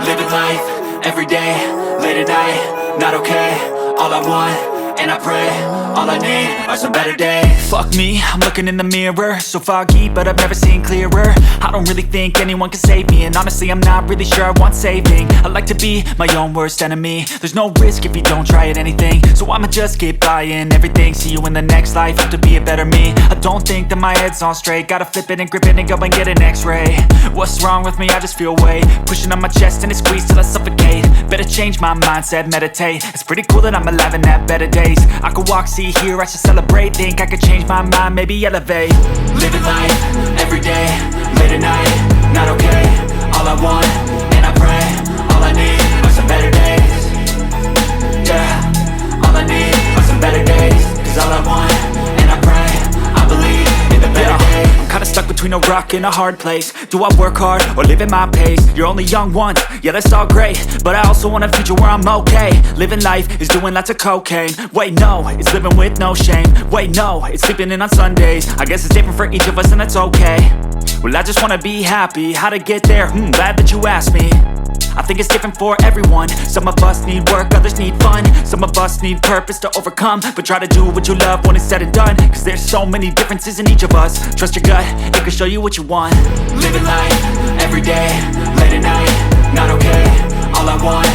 Living life, everyday, late at night, not okay. All I want, and I pray, all I need are some better days. Fuck me, I'm looking in the mirror, so foggy, but I've never seen clearer. I don't really think anyone can save me, and honestly I'm not really sure I want saving. I like to be my own worst enemy. There's no risk if you don't try at anything, so I'ma just keep buying everything. See you in the next life, have to be a better me. I don't think that my head's on straight, gotta flip it and grip it and go and get an x-ray. What's wrong with me? I just feel weight pushing on my chest and it squeezes till I suffocate. Better change my mindset, meditate. It's pretty cool that I'm alive and have better days. I could walk, see, hear, I should celebrate. Think I could change my mind, maybe elevate. Living life, everyday, late at night, not okay. All I want, and I pray, all I need are some better days. Yeah, all I need are some better days. Cause all I want, and I pray, I believe in the better days. I'm kinda stuck between a rock and a hard place. Do I work hard or live at my pace? You're only young once, yeah that's all great, but I also want a future where I'm okay. Living life is doing lots of cocaine. Wait no, it's living with no shame. Wait no, it's sleeping in on Sundays. I guess it's different for each of us and that's okay. Well I just wanna be happy, how to get there? Glad that you asked me. I think it's different for everyone. Some of us need work, others need fun. Some of us need purpose to overcome. But try to do what you love when it's said and done. Cause there's so many differences in each of us. Trust your gut, it can show you what you want. Living life, everyday, late at night, not okay. All I want,